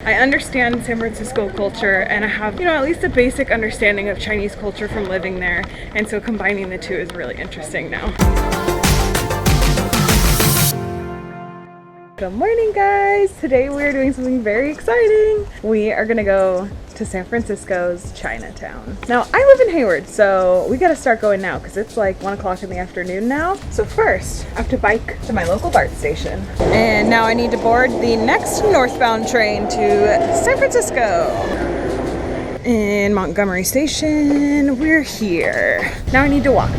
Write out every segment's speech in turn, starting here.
I understand San Francisco culture, and I have, at least a basic understanding of Chinese culture from living there, and so combining the two is really interesting now. Good morning, guys! Today we're doing something very exciting. We are gonna go to San Francisco's Chinatown. Now, I live in Hayward, so we gotta start going now because it's like 1 o'clock in the afternoon now. So first, I have to bike to my local BART station. And now I need to board the next northbound train to San Francisco. In Montgomery Station, we're here. Now I need to walk.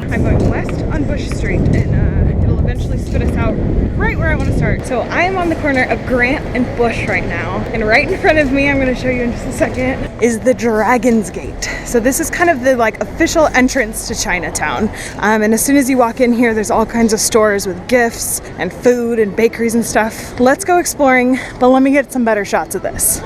I'm going west on Bush Street, and it'll eventually spit us out right where I want to start. So I am on the corner of Grant and Bush right now, and right in front of me, I'm going to show you in just a second, is the Dragon's Gate. So this is kind of the official entrance to Chinatown. And as soon as you walk in here, there's all kinds of stores with gifts and food and bakeries and stuff. Let's go exploring, but let me get some better shots of this.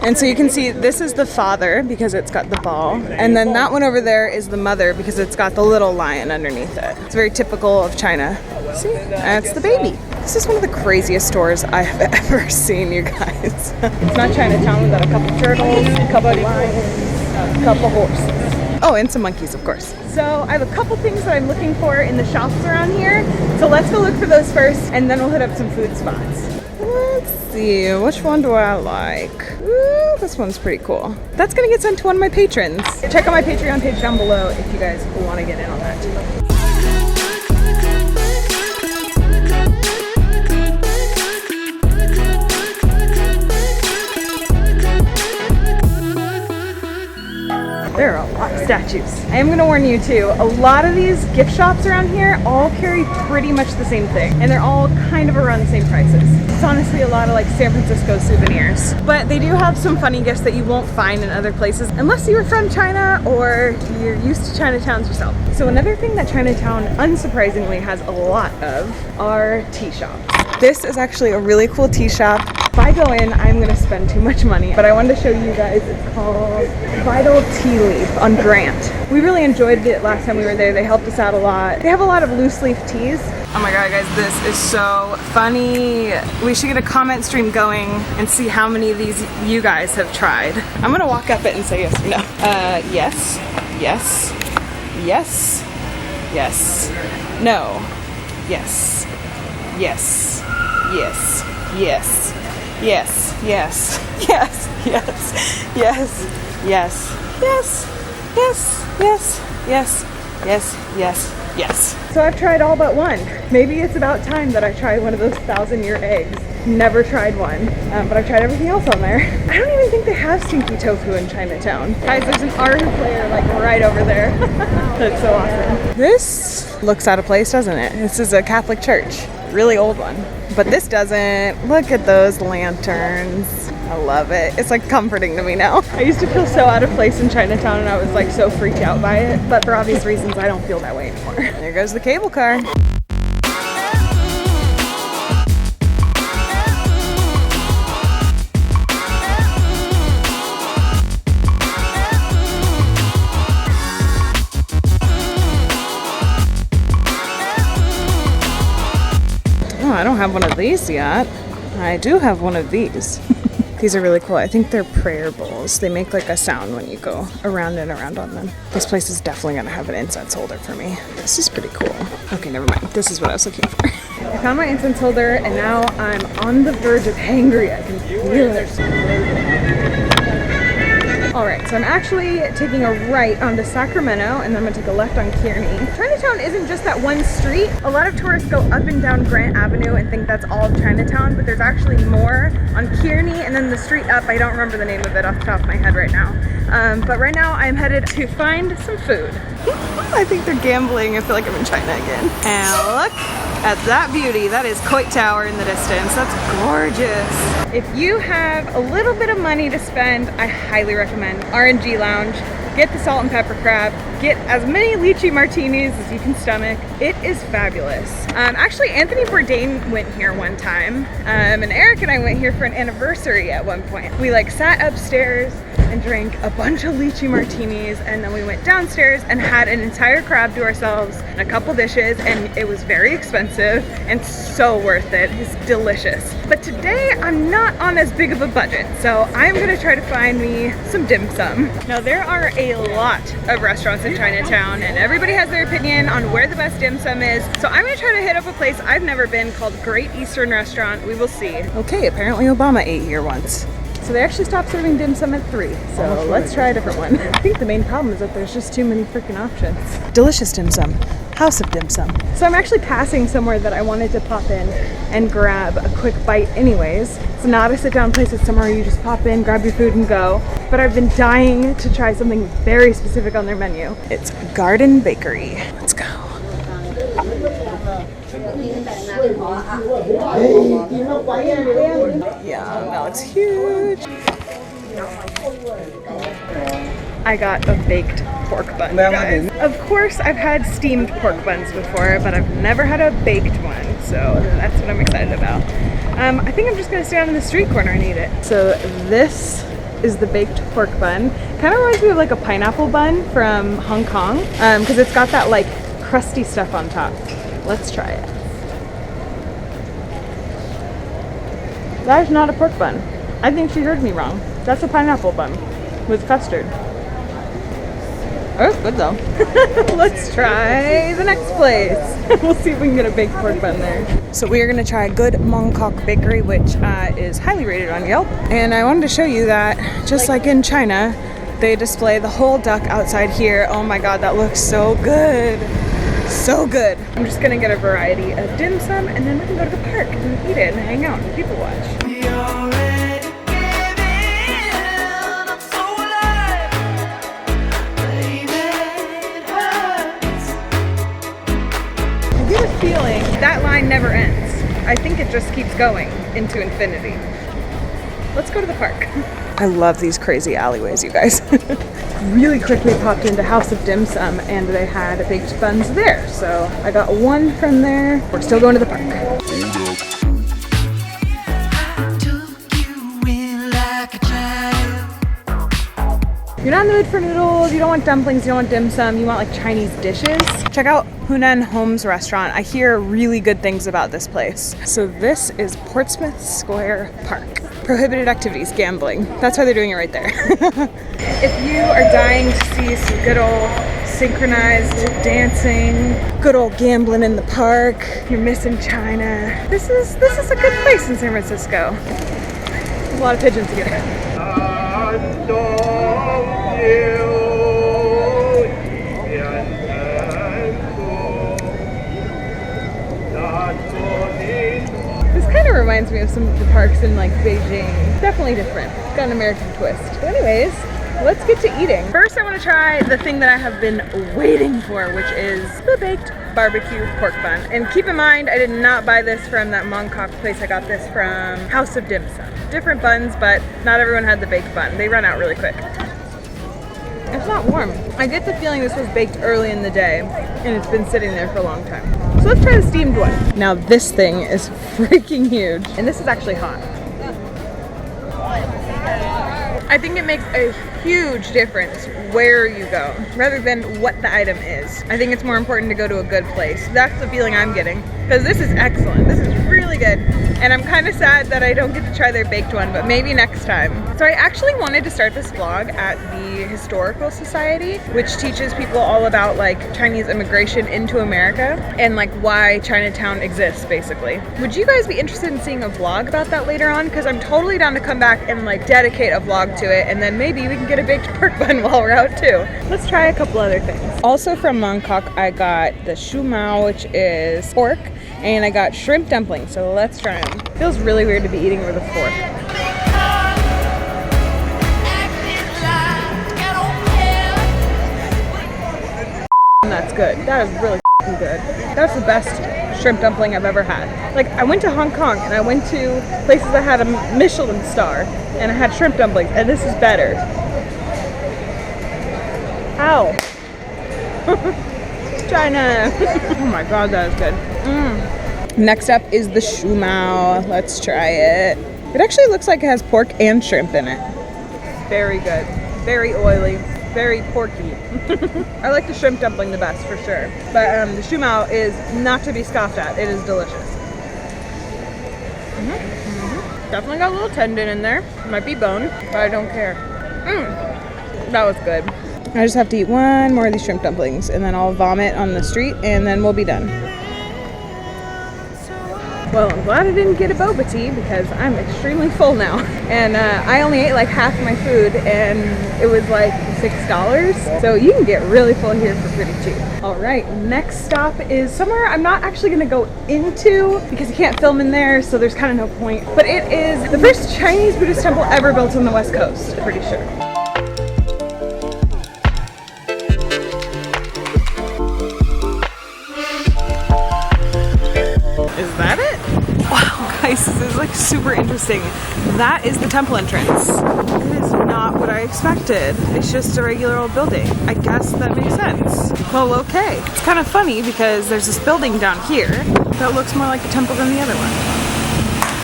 And so you can see this is the father because it's got the ball, and then that one over there is the mother because it's got the little lion underneath it. It's very typical of China. See? That's the baby. This is one of the craziest stores I have ever seen, you guys. It's not Chinatown without a couple turtles, a couple lions, a couple horses. Oh, and some monkeys, of course. So I have a couple things that I'm looking for in the shops around here. So let's go look for those first, and then we'll hit up some food spots. Let's see, which one do I like? Ooh, this one's pretty cool. That's gonna get sent to one of my patrons. Check out my Patreon page down below if you guys want to get in on that too. There are a lot of statues. I am going to warn you too, a lot of these gift shops around here all carry pretty much the same thing, and they're all kind of around the same prices. It's honestly a lot of San Francisco souvenirs. But they do have some funny gifts that you won't find in other places unless you are from China or you're used to Chinatowns yourself. So another thing that Chinatown unsurprisingly has a lot of are tea shops. This is actually a really cool tea shop. If I go in, I'm gonna spend too much money, but I wanted to show you guys. It's called Vital Tea Leaf on Grant. We really enjoyed it last time we were there. They helped us out a lot. They have a lot of loose leaf teas. Oh my god, guys, this is so funny. We should get a comment stream going and see how many of these you guys have tried. I'm gonna walk up it and say yes or no. Yes, yes, yes, yes, no, yes, yes, yes, yes. Yes, yes, yes, yes, yes, yes, yes, yes, yes, yes, yes, yes, yes. So I've tried all but one. Maybe it's about time that I try one of those 1,000-year eggs. Never tried one, but I've tried everything else on there. I don't even think they have stinky tofu in Chinatown. Guys, there's an art player right over there. That's so awesome. This looks out of place, doesn't it? This is a Catholic church. Really old one. But this doesn't. Look at those lanterns. I love it. It's comforting to me now. I used to feel so out of place in Chinatown, and I was so freaked out by it. But for obvious reasons, I don't feel that way anymore. There goes the cable car. I don't have one of these yet. I do have one of these. These are really cool. I think they're prayer bowls. They make a sound when you go around and around on them. This place is definitely gonna have an incense holder for me. This is pretty cool. Okay, never mind. This is what I was looking for. I found my incense holder, and now I'm on the verge of hangry. I can feel it. Alright, so I'm actually taking a right onto Sacramento, and then I'm going to take a left on Kearney. Chinatown isn't just that one street. A lot of tourists go up and down Grant Avenue and think that's all of Chinatown, but there's actually more on Kearney, and then the street up, I don't remember the name of it off the top of my head right now. But right now I'm headed to find some food. I think they're gambling. I feel like I'm in China again. And look at that beauty. That is Coit Tower in the distance. That's gorgeous. If you have a little bit of money to spend, I highly recommend RNG Lounge. get the salt and pepper crab, get as many lychee martinis as you can stomach. It is fabulous. Actually, Anthony Bourdain went here one time, and Eric and I went here for an anniversary at one point. We like sat upstairs and drank a bunch of lychee martinis, and then we went downstairs and had an entire crab to ourselves and a couple dishes, and it was very expensive and so worth it. It's delicious. But today I'm not on as big of a budget, so I'm gonna try to find me some dim sum. Now there are a lot of restaurants in Chinatown and everybody has their opinion on where the best dim sum is, so I'm gonna try to hit up a place I've never been called Great Eastern Restaurant. We will see. Okay, apparently Obama ate here once. So they actually stopped serving dim sum at 3, so let's try a different one. I think the main problem is that there's just too many freaking options. Delicious dim sum, house of dim sum. So I'm actually passing somewhere that I wanted to pop in and grab a quick bite anyways. It's not a sit down place, it's somewhere you just pop in, grab your food and go. But I've been dying to try something very specific on their menu. It's Garden Bakery. Let's go. Yeah, that looks huge. I got a baked pork bun, guys. Of course, I've had steamed pork buns before, but I've never had a baked one, so that's what I'm excited about. I think I'm just gonna stand on the street corner and eat it. So this is the baked pork bun. Kind of reminds me of like a pineapple bun from Hong Kong, because it's got that like crusty stuff on top. Let's try it. That is not a pork bun. I think she heard me wrong. That's a pineapple bun with custard. Oh, it's good though. Let's try the next place. We'll see if we can get a baked pork bun there. So we are gonna try Good Mongkok Bakery, which is highly rated on Yelp. And I wanted to show you that, just like in China, they display the whole duck outside here. Oh my God, that looks so good. So good. I'm just gonna get a variety of dim sum and then we can go to the park and eat it and hang out and people watch. I get a feeling that line never ends. I think it just keeps going into infinity. Let's go to the park. I love these crazy alleyways, you guys. Really quickly popped into House of Dim Sum and they had baked buns there. So I got one from there. We're still going to the park. You're not in the mood for noodles, you don't want dumplings, you don't want dim sum, you want like Chinese dishes. Check out Hunan Homes Restaurant. I hear really good things about this place. So this is Portsmouth Square Park. Prohibited activities, gambling. That's why they're doing it right there. If you are dying to see some good old synchronized dancing, good old gambling in the park, you're missing China, this is a good place in San Francisco. There's a lot of pigeons here. This kind of reminds me of some of the parks in like Beijing. Definitely different. It's got an American twist. But anyways, let's get to eating. First I want to try the thing that I have been waiting for, which is the baked barbecue pork bun. And keep in mind, I did not buy this from that Mongkok place. I got this from House of Dim Sum. Different buns, but not everyone had the baked bun. They run out really quick. It's not warm. I get the feeling this was baked early in the day and it's been sitting there for a long time. So let's try the steamed one. Now this thing is freaking huge. And this is actually hot. I think it makes a huge difference where you go rather than what the item is. I think it's more important to go to a good place. That's the feeling I'm getting, because this is excellent. This is really good. And I'm kind of sad that I don't get to try their baked one, but maybe next time. So I actually wanted to start this vlog at the Historical Society, which teaches people all about like Chinese immigration into America and like why Chinatown exists, basically. Would you guys be interested in seeing a vlog about that later on? Because I'm totally down to come back and like dedicate a vlog to it, and then maybe we can get a baked pork bun while we're out too. Let's try a couple other things. Also from Mongkok, I got the Shu Mouth, which is pork, and I got shrimp dumplings, so let's try them. Feels really weird to be eating with a fork. That's good. That is really good. That's the best shrimp dumpling I've ever had. Like, I went to Hong Kong and I went to places that had a Michelin star and I had shrimp dumplings, and this is better. Ow. China. Oh my god, that is good. Next up is the Shu Mouth. Let's try it. It actually looks like it has pork and shrimp in it. Very good. Very oily. Very porky. I like the shrimp dumpling the best for sure. But the Shu Mouth is not to be scoffed at. It is delicious. Definitely got a little tendon in there. Might be bone, but I don't care. That was good. I just have to eat one more of these shrimp dumplings and then I'll vomit on the street and then we'll be done. Well, I'm glad I didn't get a boba tea because I'm extremely full now. And I only ate like half of my food and it was like $6. So you can get really full here for pretty cheap. All right, next stop is somewhere I'm not actually gonna go into because you can't film in there, so there's kind of no point. But it is the first Chinese Buddhist temple ever built on the West Coast, I'm pretty sure. Is that it? Wow, guys, this is like super interesting. That is the temple entrance. It is not what I expected. It's just a regular old building. I guess that makes sense. Well, okay. It's kind of funny because there's this building down here that looks more like the temple than the other one.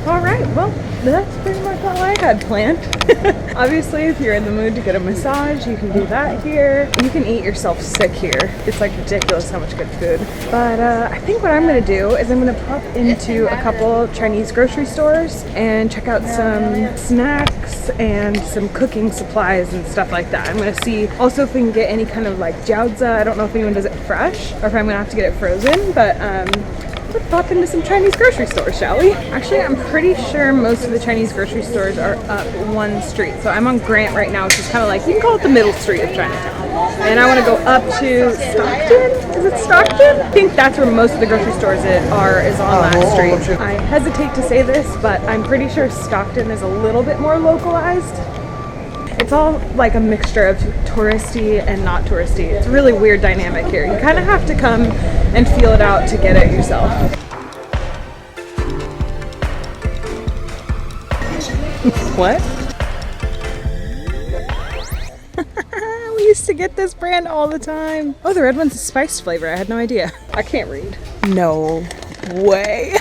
All right, well, that's pretty much all I had planned. Obviously, if you're in the mood to get a massage, you can do that here. You can eat yourself sick here. It's like ridiculous how much good food. But I think what I'm gonna do is I'm gonna pop into a couple Chinese grocery stores and check out some snacks and some cooking supplies and stuff like that. I'm gonna see also if we can get any kind of like jiaozi. I don't know if anyone does it fresh or if I'm gonna have to get it frozen, but let's pop into some Chinese grocery stores, shall we? Actually, I'm pretty sure most of the Chinese grocery stores are up one street. So I'm on Grant right now, which is kind of like, you can call it the middle street of Chinatown. And I want to go up to Stockton. Is it Stockton? I think that's where most of the grocery stores are, is on that street. I hesitate to say this, but I'm pretty sure Stockton is a little bit more localized. It's all like a mixture of touristy and not touristy. It's a really weird dynamic here. You kind of have to come and feel it out to get it yourself. What? We used to get this brand all the time. Oh, the red one's a spiced flavor. I had no idea. I can't read. No way.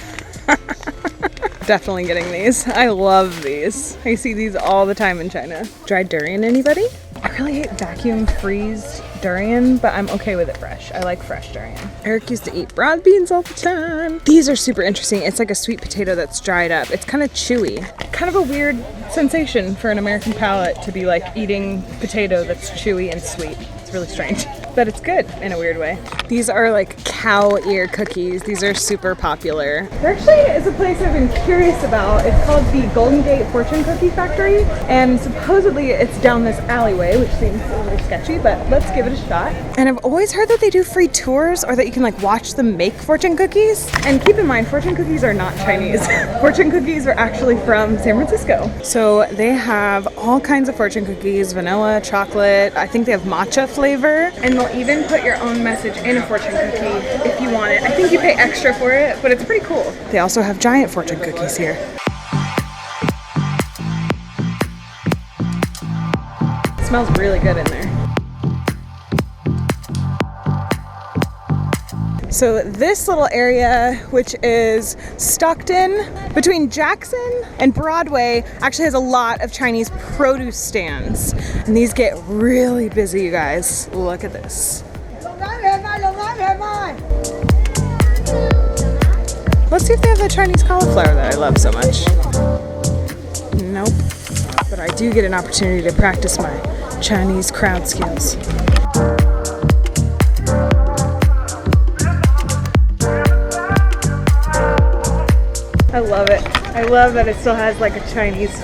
Definitely getting these. I love these. I see these all the time in China. Dried durian, anybody? I really hate vacuum freeze durian, but I'm okay with it fresh. I like fresh durian. Eric used to eat broad beans all the time. These are super interesting. It's like a sweet potato that's dried up. It's kind of chewy. Kind of a weird sensation for an American palate to be like eating potato that's chewy and sweet. It's really strange, but it's good in a weird way. These are like cow ear cookies. These are super popular. There actually is a place I've been curious about. It's called the Golden Gate Fortune Cookie Factory, and supposedly it's down this alleyway, which seems a little sketchy, but let's give it a shot. And I've always heard that they do free tours or that you can like watch them make fortune cookies. And keep in mind, fortune cookies are not Chinese. Fortune cookies are actually from San Francisco. So they have all kinds of fortune cookies, vanilla, chocolate. I think they have matcha flavor, and they'll even put your own message in a fortune cookie if you want it. I think you pay extra for it, but it's pretty cool. They also have giant fortune cookies here. It smells really good in there. So this little area, which is Stockton, between Jackson and Broadway, actually has a lot of Chinese produce stands. And these get really busy, you guys. Look at this. Let's see if they have the Chinese cauliflower that I love so much. Nope. But I do get an opportunity to practice my Chinese crowd skills. I love it. I love that it still has like a Chinese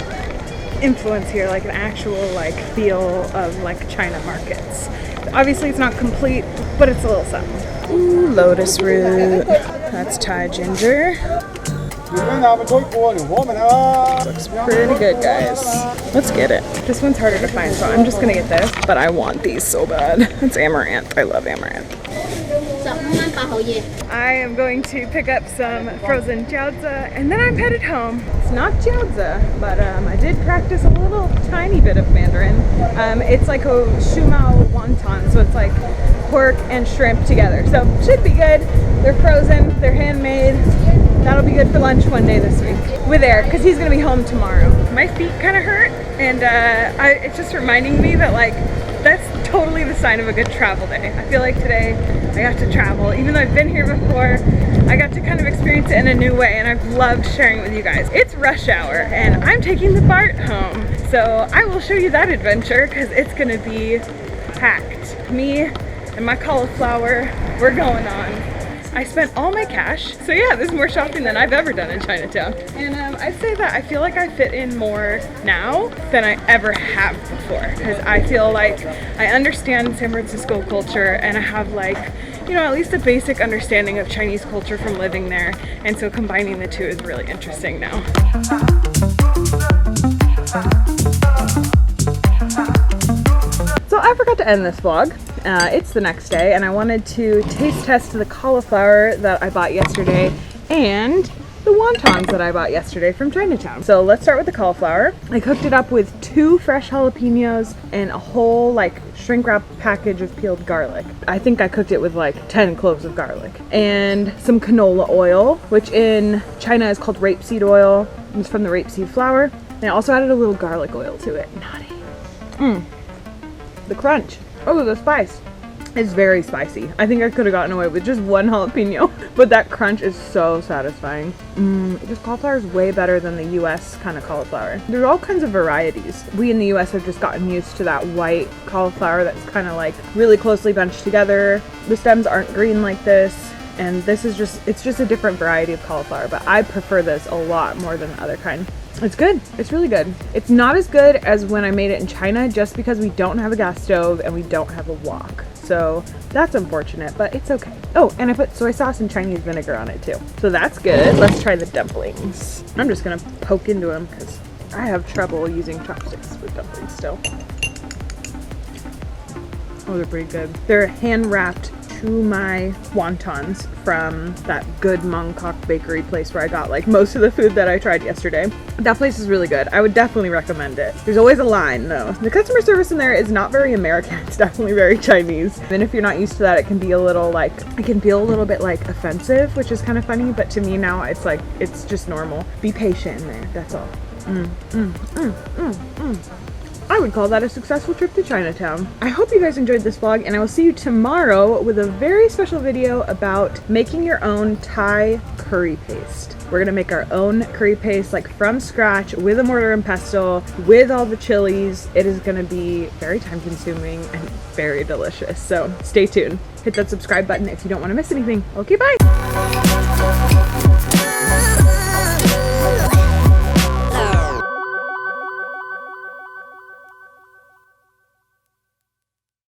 influence here, like an actual like feel of like China markets. Obviously it's not complete, but it's a little something. Ooh, lotus root. That's Thai ginger. Looks pretty good, guys. Let's get it. This one's harder to find, so I'm just gonna get this, but I want these so bad. It's amaranth. I love amaranth. I am going to pick up some frozen jiaozi and then I'm headed home. It's not jiaozi, but I did practice a little tiny bit of Mandarin. It's like a Shu Mouth wonton, so it's like pork and shrimp together. So should be good. They're frozen, they're handmade. That'll be good for lunch one day this week with Eric, because he's gonna be home tomorrow. My feet kind of hurt, and it's just reminding me that like that's totally the sign of a good travel day. I feel like today I got to travel. Even though I've been here before, I got to kind of experience it in a new way, and I've loved sharing it with you guys. It's rush hour, and I'm taking the BART home. So I will show you that adventure, because it's gonna be packed. Me and my cauliflower, we're going on. I spent all my cash, so yeah, this is more shopping than I've ever done in Chinatown. And I'd say that I feel like I fit in more now than I ever have before, because I feel like I understand San Francisco culture, and I have like, you know, at least a basic understanding of Chinese culture from living there, and so combining the two is really interesting now. So I forgot to end this vlog. It's the next day, and I wanted to taste test the cauliflower that I bought yesterday and the wontons that I bought yesterday from Chinatown. So let's start with the cauliflower. I cooked it up with 2 fresh jalapenos and a whole like shrink wrap package of peeled garlic. I think I cooked it with like 10 cloves of garlic and some canola oil, which in China is called rapeseed oil. It's from the rapeseed flour. And I also added a little garlic oil to it. Naughty. The crunch. Oh, the spice is very spicy. I think I could have gotten away with just 1 jalapeno, but that crunch is so satisfying. This cauliflower is way better than the US kind of cauliflower. There's all kinds of varieties. We in the US have just gotten used to that white cauliflower that's kind of like really closely bunched together. The stems aren't green like this, and this is just, it's just a different variety of cauliflower, but I prefer this a lot more than the other kind. It's good. It's really good. It's not as good as when I made it in China, just because we don't have a gas stove and we don't have a wok. So that's unfortunate, but it's okay. Oh, and I put soy sauce and Chinese vinegar on it too. So that's good. Let's try the dumplings. I'm just gonna poke into them because I have trouble using chopsticks with dumplings still. Oh, they're pretty good. They're hand wrapped to my wontons from that good Mongkok bakery place where I got like most of the food that I tried yesterday. That place is really good. I would definitely recommend it. There's always a line though. The customer service in there is not very American. It's definitely very Chinese. And if you're not used to that, it can be a little like, it can feel a little bit like offensive, which is kind of funny. But to me now, it's like, it's just normal. Be patient in there. That's all. I would call that a successful trip to Chinatown. I hope you guys enjoyed this vlog, and I will see you tomorrow with a very special video about making your own Thai curry paste. We're gonna make our own curry paste like from scratch with a mortar and pestle, with all the chilies. It is gonna be very time consuming and very delicious. So stay tuned. Hit that subscribe button if you don't wanna miss anything. Okay, bye.